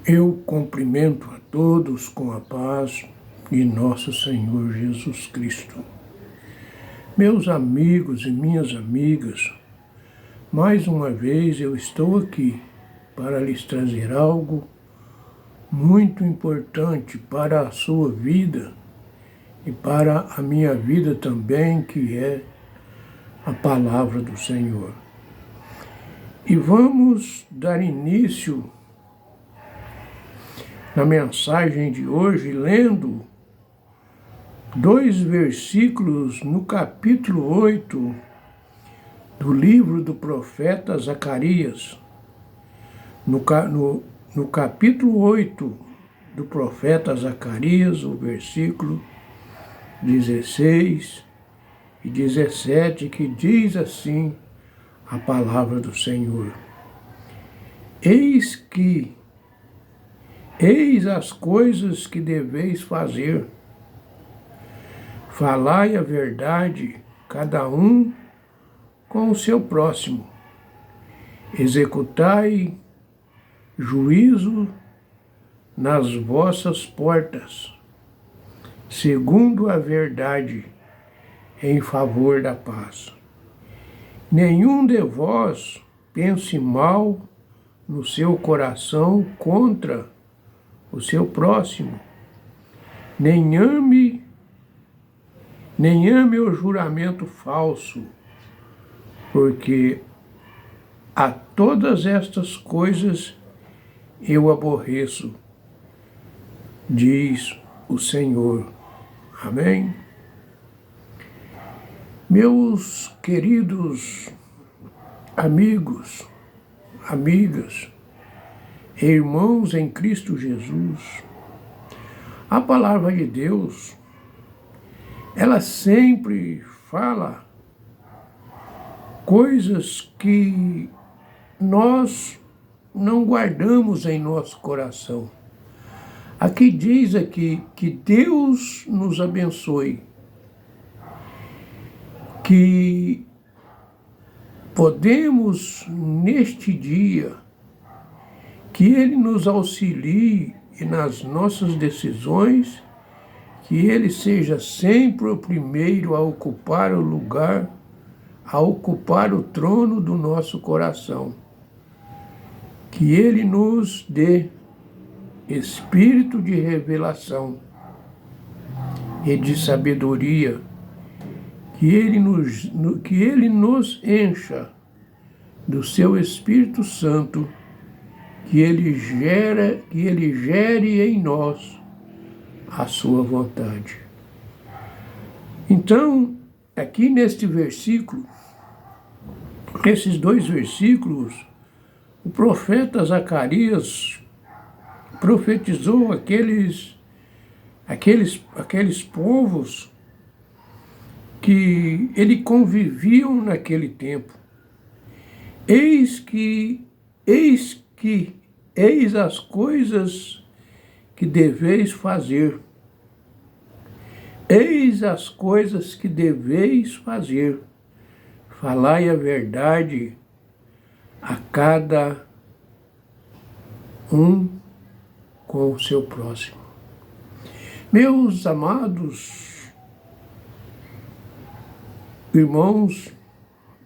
Eu cumprimento a todos com a paz de nosso Senhor Jesus Cristo. Meus amigos e minhas amigas, mais uma vez eu estou aqui para lhes trazer algo muito importante para a sua vida e para a minha vida também, que é a palavra do Senhor. E vamos dar início na mensagem de hoje, lendo 2 versículos no capítulo 8 do livro do profeta Zacarias. No capítulo 8 do profeta Zacarias, o versículo 16 e 17, que diz assim a palavra do Senhor: Eis as coisas que deveis fazer. Falai a verdade, cada um com o seu próximo. Executai juízo nas vossas portas, segundo a verdade, em favor da paz. Nenhum de vós pense mal no seu coração contra o seu próximo, nem ame o juramento falso, porque a todas estas coisas eu aborreço, diz o Senhor. Amém? Meus queridos amigos, amigas, irmãos em Cristo Jesus, a palavra de Deus, ela sempre fala coisas que nós não guardamos em nosso coração. Aqui diz que Deus nos abençoe, que podemos neste dia, que Ele nos auxilie nas nossas decisões, que Ele seja sempre o primeiro a ocupar o lugar, a ocupar o trono do nosso coração. Que Ele nos dê espírito de revelação e de sabedoria, que Ele nos encha do seu Espírito Santo, que Ele gere em nós a sua vontade. Então, aqui neste versículo, nesses 2 versículos, o profeta Zacarias profetizou aqueles povos que ele conviviam naquele tempo. Eis as coisas que deveis fazer. Eis as coisas que deveis fazer. Falai a verdade a cada um com o seu próximo. Meus amados irmãos,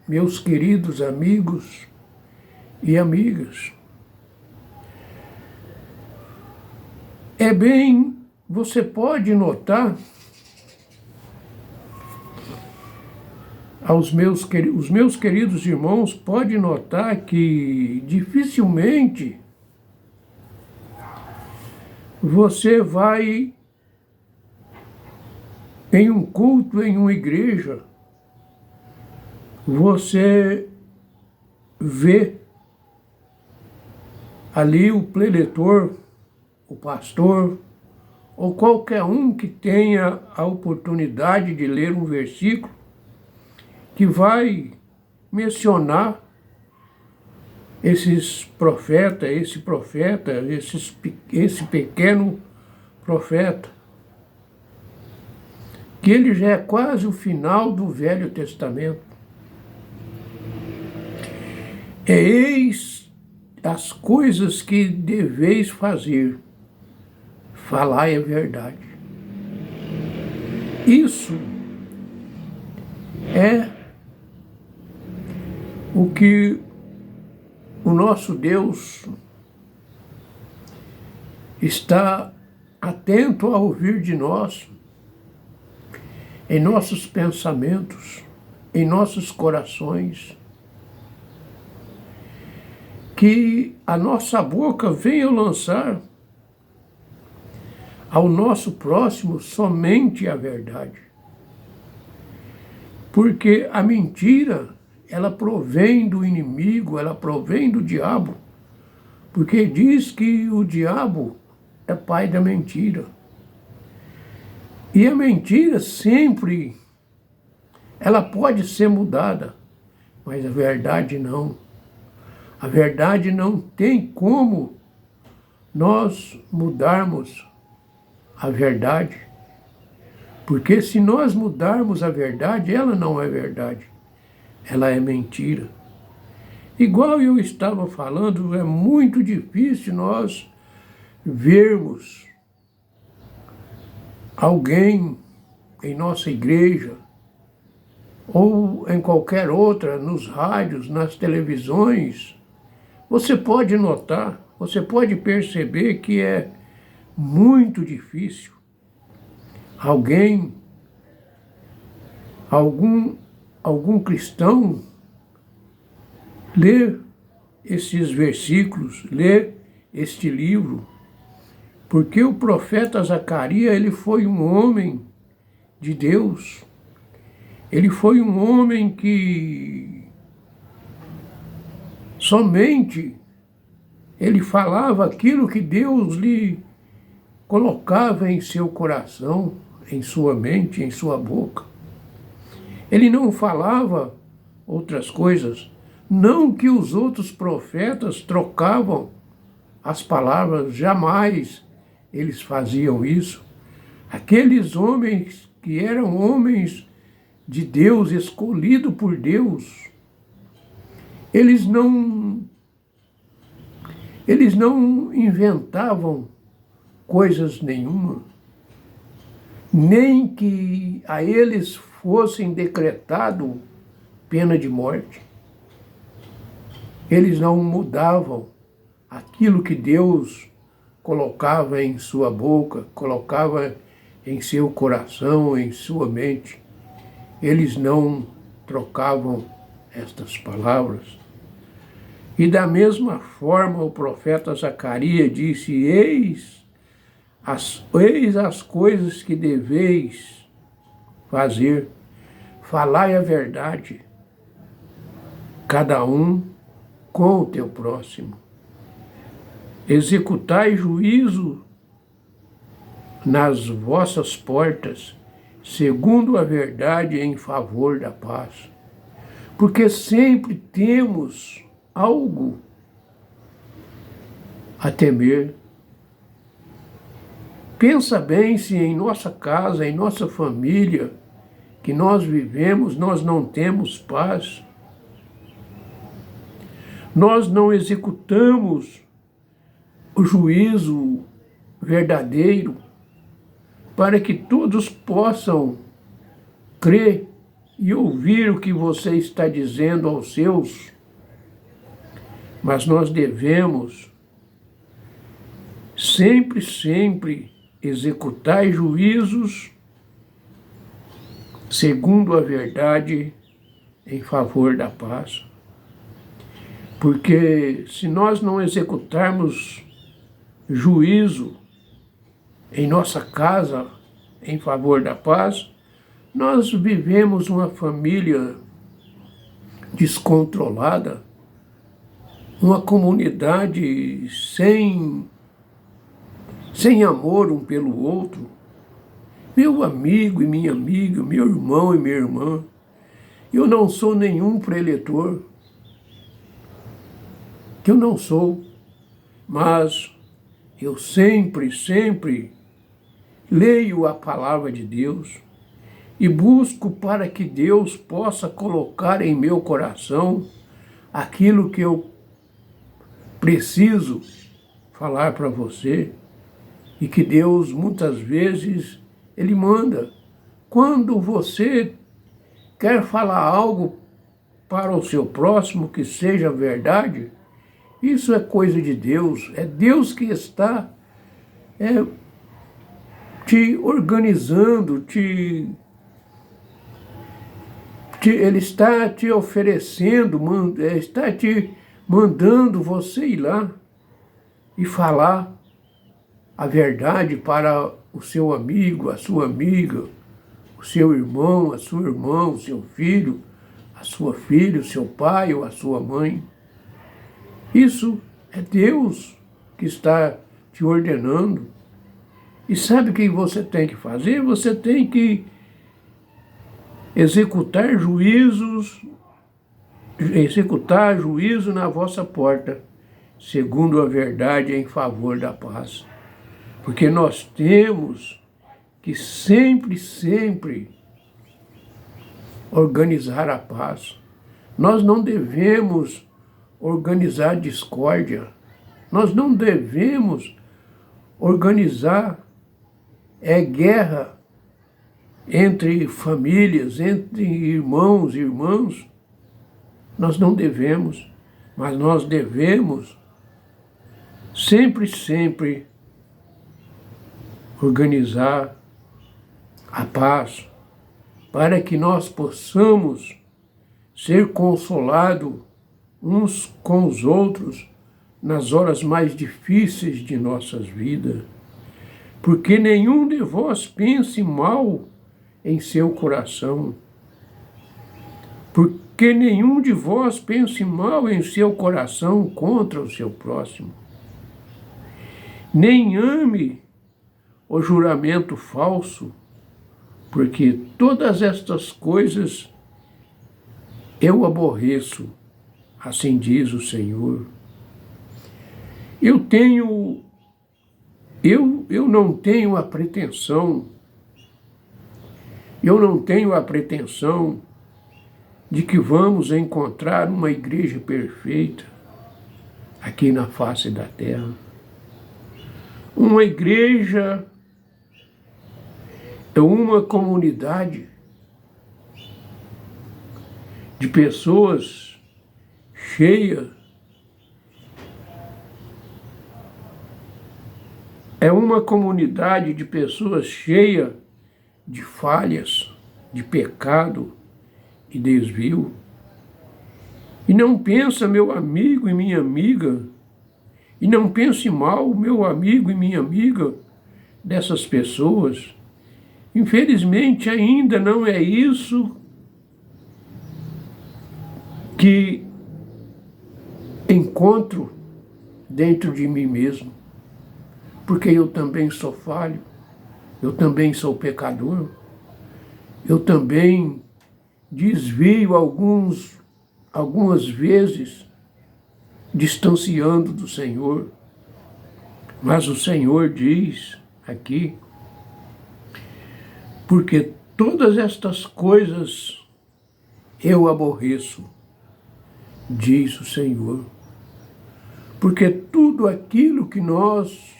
meus queridos amigos e amigas, você pode notar, os meus queridos irmãos podem notar que dificilmente você vai em um culto, em uma igreja, você vê ali o preletor, o pastor, ou qualquer um que tenha a oportunidade de ler um versículo, que vai mencionar esse pequeno profeta, que ele já é quase o final do Velho Testamento. das coisas que deveis fazer, falai a verdade. Isso é o que o nosso Deus está atento a ouvir de nós, em nossos pensamentos, em nossos corações, que a nossa boca venha lançar ao nosso próximo somente a verdade. Porque a mentira, ela provém do inimigo, ela provém do diabo, porque diz que o diabo é pai da mentira. E a mentira sempre, ela pode ser mudada, mas a verdade não. A verdade não tem como nós mudarmos a verdade, porque se nós mudarmos a verdade, ela não é verdade, ela é mentira. Igual eu estava falando, é muito difícil nós vermos alguém em nossa igreja ou em qualquer outra, nos rádios, nas televisões. Você pode notar, você pode perceber que é muito difícil alguém, algum cristão, ler esses versículos, ler este livro, porque o profeta Zacarias, ele foi um homem de Deus, ele foi um homem que somente ele falava aquilo que Deus lhe colocava em seu coração, em sua mente, em sua boca. Ele não falava outras coisas, não que os outros profetas trocavam as palavras, jamais eles faziam isso. Aqueles homens que eram homens de Deus, escolhidos por Deus, eles não inventavam coisas nenhuma, nem que a eles fossem decretado pena de morte. Eles não mudavam aquilo que Deus colocava em sua boca, colocava em seu coração, em sua mente. Eles não trocavam estas palavras. E da mesma forma o profeta Zacarias disse: eis as coisas que deveis fazer, falai a verdade, cada um com o teu próximo. Executai juízo nas vossas portas, segundo a verdade em favor da paz. Porque sempre temos algo a temer. Pensa bem se em nossa casa, em nossa família, que nós vivemos, nós não temos paz. Nós não executamos o juízo verdadeiro para que todos possam crer e ouvir o que você está dizendo aos seus. Mas nós devemos sempre executar juízos segundo a verdade em favor da paz. Porque se nós não executarmos juízo em nossa casa em favor da paz, nós vivemos uma família descontrolada, uma comunidade sem amor um pelo outro. Meu amigo e minha amiga, meu irmão e minha irmã, eu não sou nenhum preletor, eu não sou, mas eu sempre leio a palavra de Deus e busco para que Deus possa colocar em meu coração aquilo que eu preciso falar para você e que Deus muitas vezes Ele manda. Quando você quer falar algo para o seu próximo que seja verdade, isso é coisa de Deus. É Deus que está te organizando, Ele está te oferecendo, está te mandando você ir lá e falar a verdade para o seu amigo, a sua amiga, o seu irmão, a sua irmã, o seu filho, a sua filha, o seu pai ou a sua mãe. Isso é Deus que está te ordenando. E sabe o que você tem que fazer? Você tem que executar juízo na vossa porta, segundo a verdade em favor da paz. Porque nós temos que sempre organizar a paz. Nós não devemos organizar discórdia. Nós não devemos organizar guerra entre famílias, entre irmãos e irmãs. Nós não devemos, mas nós devemos sempre organizar a paz para que nós possamos ser consolados uns com os outros nas horas mais difíceis de nossas vidas. Porque nenhum de vós pense mal em seu coração. Porque nenhum de vós pense mal em seu coração contra o seu próximo. Nem ame o juramento falso, porque todas estas coisas eu aborreço, assim diz o Senhor. Eu não tenho a pretensão de que vamos encontrar uma igreja perfeita aqui na face da terra. Uma igreja é uma comunidade de pessoas cheias. É uma comunidade de pessoas cheias de falhas, de pecado e desvio. E não pensa, meu amigo e minha amiga, e não pense mal, meu amigo e minha amiga, dessas pessoas. Infelizmente, ainda não é isso que encontro dentro de mim mesmo. Porque eu também sou falho, eu também sou pecador, eu também desvio algumas vezes, distanciando do Senhor. Mas o Senhor diz aqui, porque todas estas coisas eu aborreço, diz o Senhor. Porque tudo aquilo que nós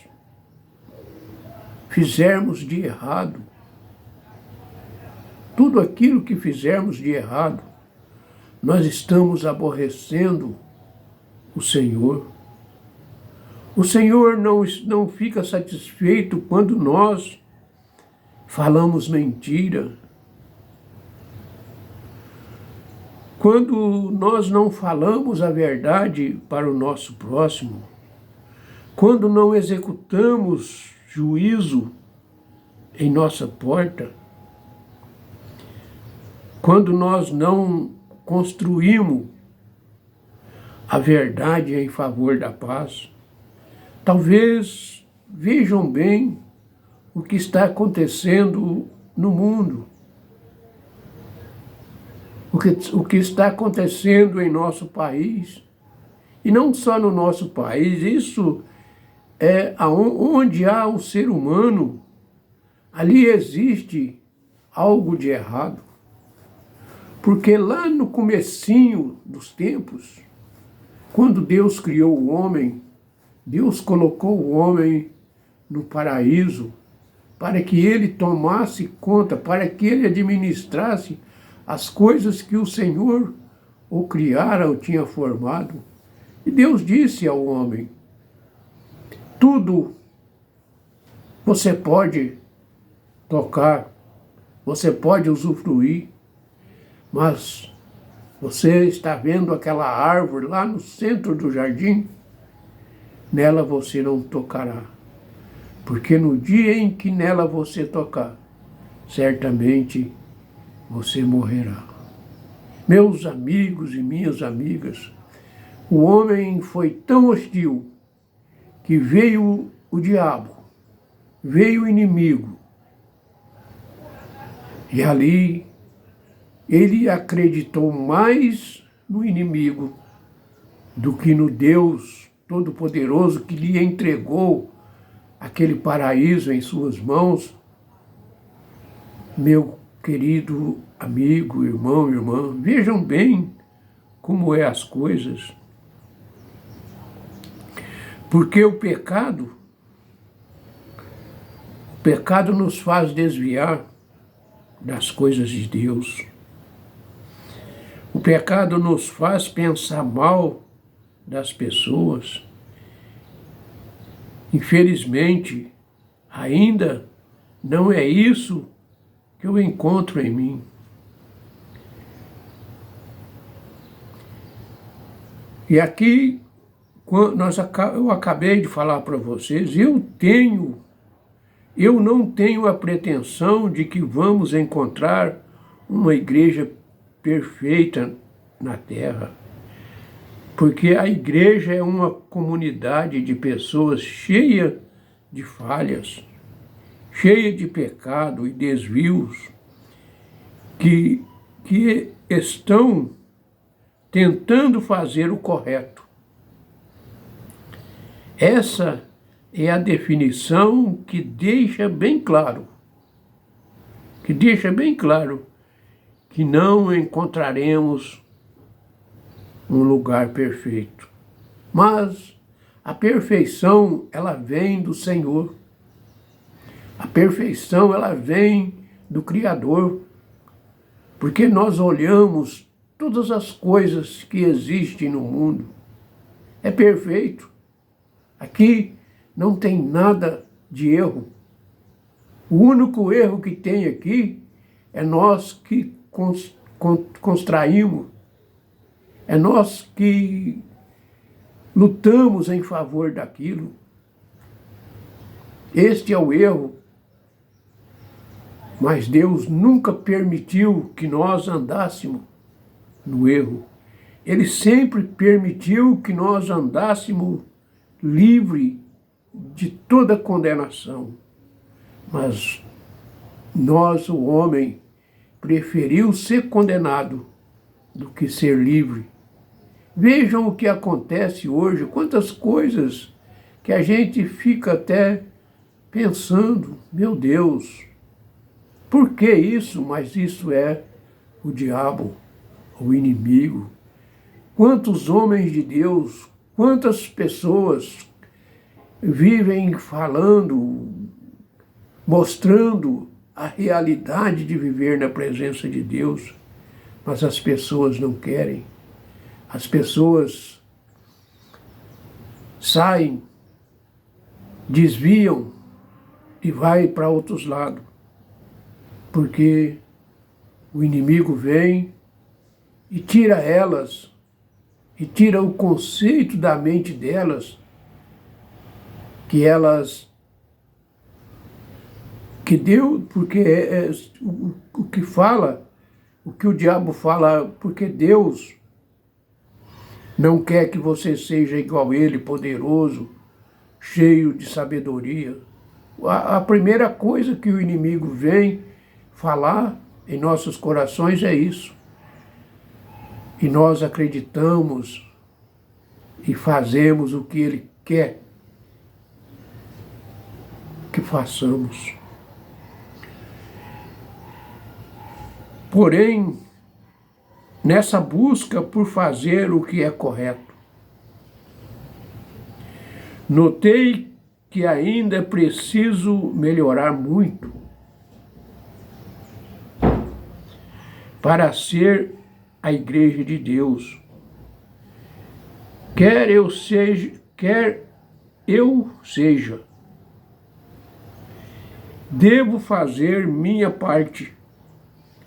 fizermos de errado, tudo aquilo que fizermos de errado, nós estamos aborrecendo o Senhor. O Senhor não fica satisfeito quando nós falamos mentira, quando nós não falamos a verdade para o nosso próximo, quando não executamos juízo em nossa porta, quando nós não construímos a verdade em favor da paz. Talvez vejam bem o que está acontecendo no mundo, o que está acontecendo em nosso país, e não só no nosso país, isso é onde há o ser humano, ali existe algo de errado. Porque lá no comecinho dos tempos, Quando Deus criou o homem, Deus colocou o homem no paraíso para que ele tomasse conta, para que ele administrasse as coisas que o Senhor o criara, o tinha formado. E Deus disse ao homem: tudo você pode tocar, você pode usufruir, mas você está vendo aquela árvore lá no centro do jardim? Nela você não tocará, porque no dia em que nela você tocar, certamente você morrerá. Meus amigos e minhas amigas, o homem foi tão hostil que veio o diabo, veio o inimigo, e ali ele acreditou mais no inimigo do que no Deus Todo-Poderoso que lhe entregou aquele paraíso em suas mãos. Meu querido amigo, irmão, irmã, vejam bem como é as coisas. Porque o pecado nos faz desviar das coisas de Deus. O pecado nos faz pensar mal das pessoas. Infelizmente, ainda não é isso que eu encontro em mim. E aqui, eu acabei de falar para vocês, eu não tenho a pretensão de que vamos encontrar uma igreja perfeita na Terra, porque a igreja é uma comunidade de pessoas cheia de falhas, cheia de pecado e desvios, que estão tentando fazer o correto. Essa é a definição que deixa bem claro que não encontraremos um lugar perfeito. Mas a perfeição, ela vem do Senhor. A perfeição, ela vem do Criador. Porque nós olhamos todas as coisas que existem no mundo. É perfeito. Aqui não tem nada de erro. O único erro que tem aqui é nós que constraímos, é nós que lutamos em favor daquilo. Este é o erro. Mas Deus nunca permitiu que nós andássemos no erro. Ele sempre permitiu que nós andássemos livre de toda condenação. Mas nós, o homem, preferiu ser condenado do que ser livre. Vejam o que acontece hoje, quantas coisas que a gente fica até pensando, meu Deus, por que isso? Mas isso é o diabo, o inimigo. Quantos homens de Deus, quantas pessoas vivem falando, mostrando a realidade de viver na presença de Deus, mas as pessoas não querem. As pessoas saem, desviam e vai para outros lados, porque o inimigo vem e tira elas, e tira o conceito da mente delas, que deu, porque o que fala, o que o diabo fala, porque Deus não quer que você seja igual a ele, poderoso, cheio de sabedoria. A primeira coisa que o inimigo vem falar em nossos corações é isso. E nós acreditamos e fazemos o que ele quer que façamos. Porém, nessa busca por fazer o que é correto, Notei que ainda é preciso melhorar muito para ser a igreja de Deus. Quer eu seja, devo fazer minha parte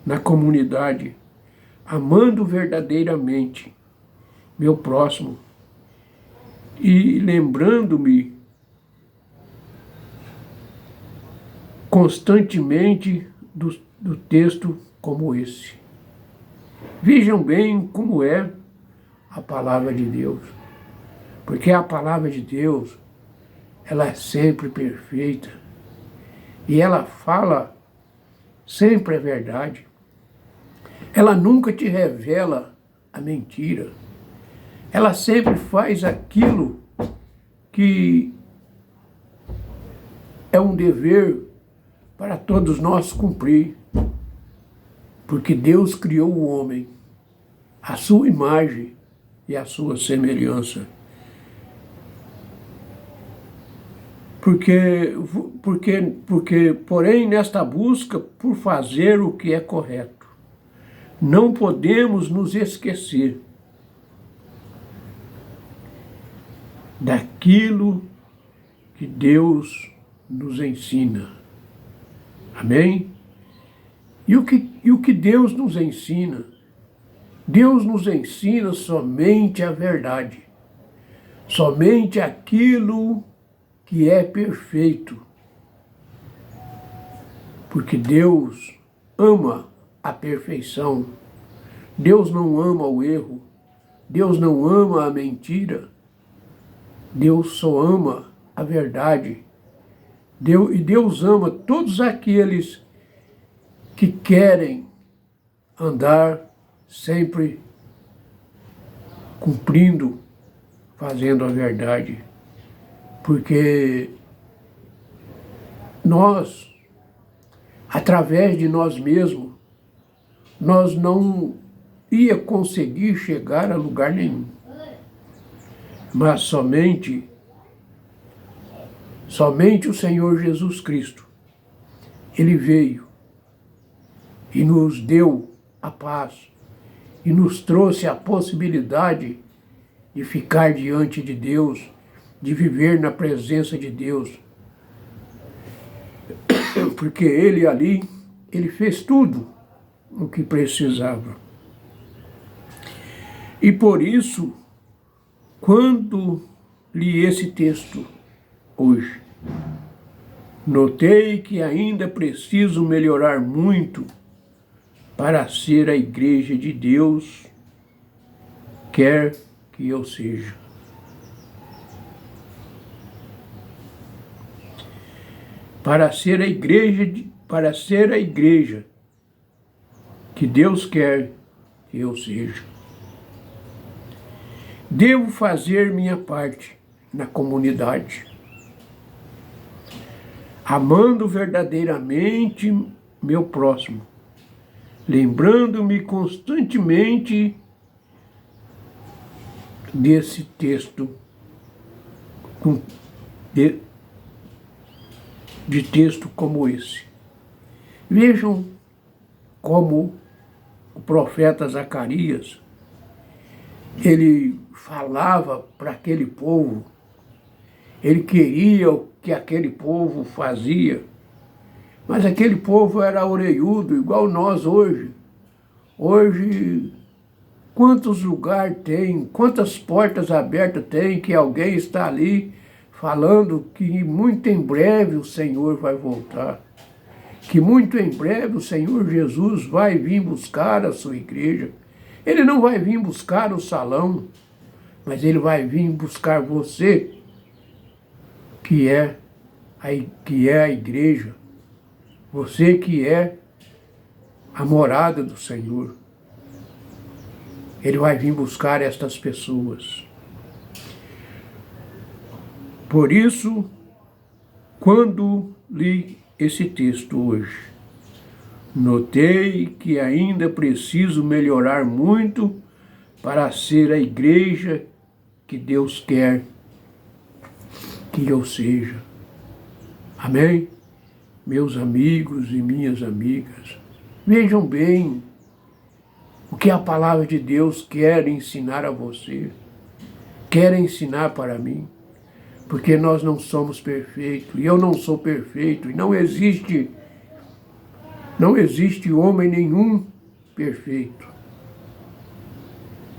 na comunidade, amando verdadeiramente meu próximo e lembrando-me constantemente do texto como esse. Vejam bem como é a palavra de Deus, porque a palavra de Deus, ela é sempre perfeita e ela fala sempre a verdade. Ela nunca te revela a mentira. Ela sempre faz aquilo que é um dever para todos nós cumprir, porque Deus criou o homem à sua imagem e à sua semelhança. Porém, nesta busca por fazer o que é correto, não podemos nos esquecer daquilo que Deus nos ensina. Amém? E o que Deus nos ensina? Deus nos ensina somente a verdade, somente aquilo que é perfeito, porque Deus ama a perfeição, Deus não ama o erro, Deus não ama a mentira, Deus só ama a verdade. E Deus ama todos aqueles que querem andar sempre cumprindo, fazendo a verdade. Porque nós, através de nós mesmos, nós não ia conseguir chegar a lugar nenhum. Mas somente o Senhor Jesus Cristo, Ele veio e nos deu a paz e nos trouxe a possibilidade de ficar diante de Deus, de viver na presença de Deus. Porque Ele ali, Ele fez tudo o que precisava. E por isso, quando li esse texto hoje, notei que ainda preciso melhorar muito para ser a igreja de Deus, quer que eu seja. Para ser a igreja que Deus quer que eu seja. Devo fazer minha parte na comunidade, amando verdadeiramente meu próximo, lembrando-me constantemente desse texto, de texto como esse. Vejam como o profeta Zacarias, ele falava para aquele povo, ele queria o que aquele povo fazia, mas aquele povo era orelhudo, igual nós hoje. Hoje, quantos lugares tem, quantas portas abertas tem que alguém está ali falando que muito em breve o Senhor vai voltar, que muito em breve o Senhor Jesus vai vir buscar a sua igreja. Ele não vai vir buscar o salão, mas Ele vai vir buscar você, que é a igreja, você que é a morada do Senhor. Ele vai vir buscar estas pessoas. Por isso, quando li esse texto hoje, notei que ainda preciso melhorar muito para ser a igreja que Deus quer que eu seja. Amém? Meus amigos e minhas amigas, vejam bem o que a palavra de Deus quer ensinar a você, quer ensinar para mim, porque nós não somos perfeitos, e eu não sou perfeito, e não existe homem nenhum perfeito.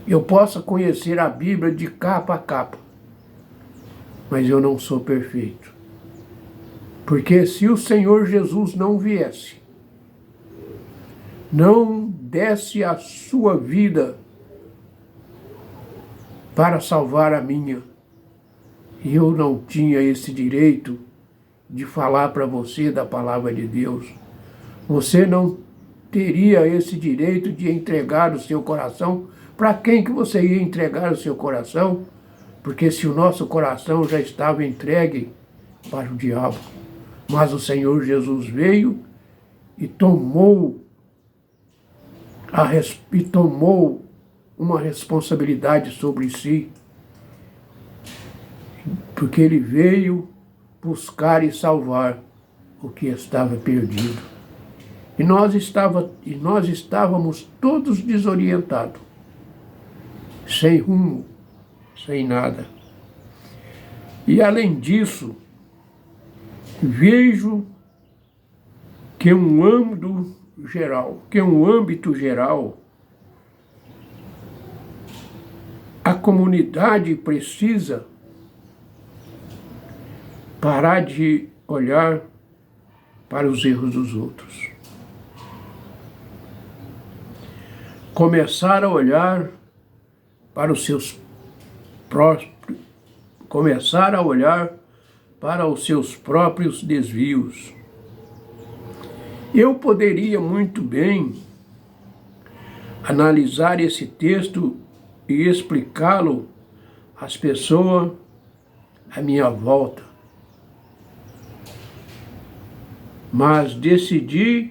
Eu posso conhecer a Bíblia de capa a capa, mas eu não sou perfeito. Porque se o Senhor Jesus não viesse, não desse a sua vida para salvar a minha, e eu não tinha esse direito de falar para você da palavra de Deus, você não teria esse direito de entregar o seu coração. Para quem que você ia entregar o seu coração? Porque se o nosso coração já estava entregue para o diabo. Mas o Senhor Jesus veio e tomou uma responsabilidade sobre si, porque ele veio buscar e salvar o que estava perdido. E nós estávamos todos desorientados, sem rumo, sem nada. E além disso, vejo que um âmbito geral, a comunidade precisa parar de olhar para os erros dos outros. Começar a olhar para os seus próprios desvios. Eu poderia muito bem analisar esse texto e explicá-lo às pessoas à minha volta, mas decidi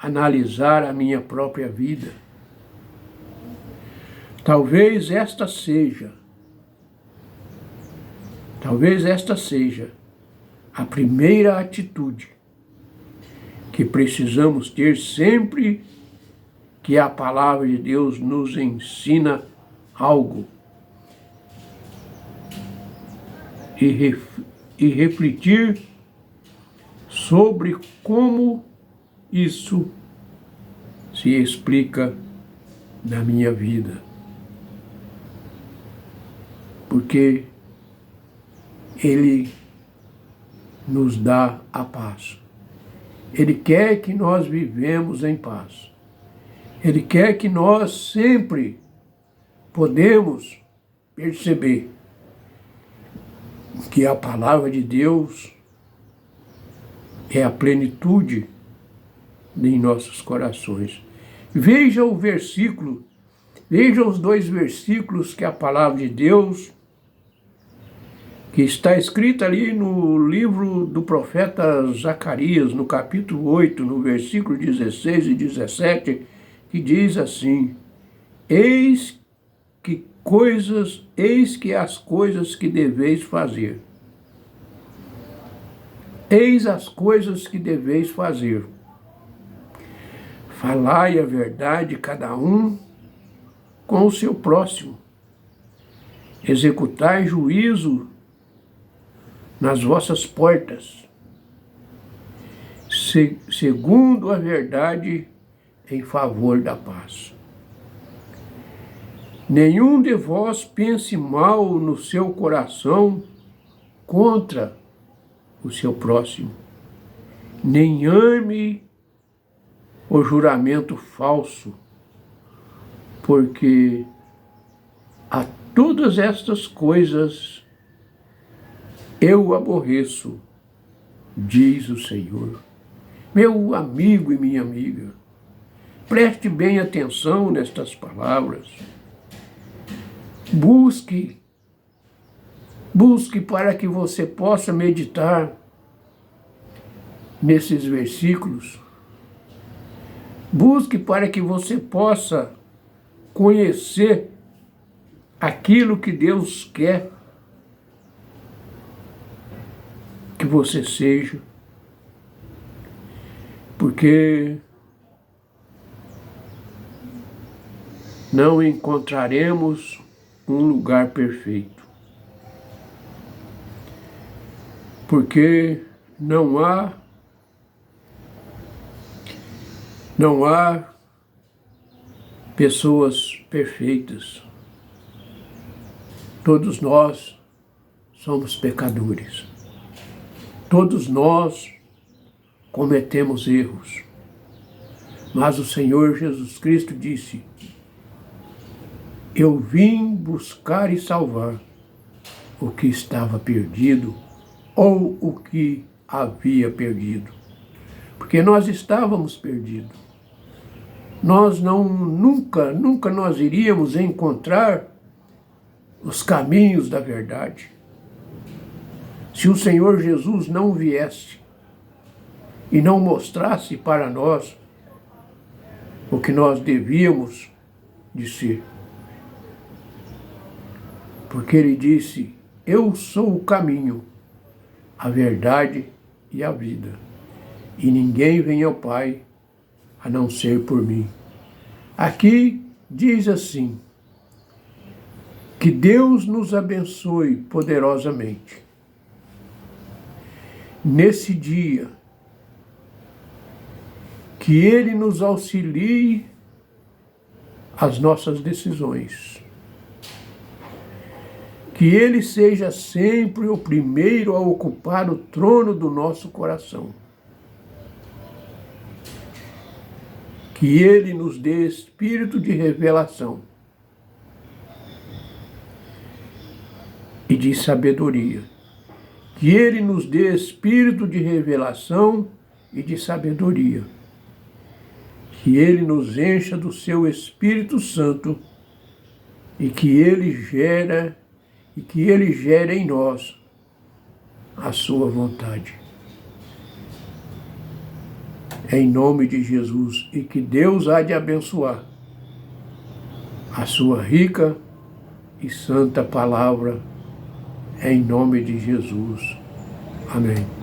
analisar a minha própria vida. Talvez esta seja a primeira atitude que precisamos ter sempre que a palavra de Deus nos ensina algo. E refletir sobre como isso se explica na minha vida. Porque Ele nos dá a paz. Ele quer que nós vivemos em paz. Ele quer que nós sempre podemos perceber que a palavra de Deus é a plenitude em nossos corações. Veja os dois versículos que a palavra de Deus, que está escrita ali no livro do profeta Zacarias, no capítulo 8, no versículo 16 e 17, que diz assim: Eis que as coisas que deveis fazer. Eis as coisas que deveis fazer. Falai a verdade cada um com o seu próximo. Executai juízo nas vossas portas, segundo a verdade, em favor da paz. Nenhum de vós pense mal no seu coração contra o seu próximo, nem ame o juramento falso, porque a todas estas coisas eu aborreço, diz o Senhor. Meu amigo e minha amiga, preste bem atenção nestas palavras. Busque para que você possa meditar nesses versículos. Busque para que você possa conhecer aquilo que Deus quer que você seja, porque não encontraremos um lugar perfeito. Porque não há pessoas perfeitas. Todos nós somos pecadores. Todos nós cometemos erros. Mas o Senhor Jesus Cristo disse: eu vim buscar e salvar o que estava perdido ou o que havia perdido. Porque nós estávamos perdidos. Nós nunca nós iríamos encontrar os caminhos da verdade. Se o Senhor Jesus não viesse e não mostrasse para nós o que nós devíamos de ser. Porque ele disse: eu sou o caminho, a verdade e a vida. E ninguém vem ao Pai a não ser por mim. Aqui diz assim: que Deus nos abençoe poderosamente. Nesse dia, que Ele nos auxilie as nossas decisões. Que Ele seja sempre o primeiro a ocupar o trono do nosso coração. Que Ele nos dê espírito de revelação e de sabedoria. Que Ele nos dê espírito de revelação e de sabedoria. Que Ele nos encha do seu Espírito Santo e que Ele gere em nós a sua vontade. Em nome de Jesus, e que Deus há de abençoar a sua rica e santa palavra, em nome de Jesus. Amém.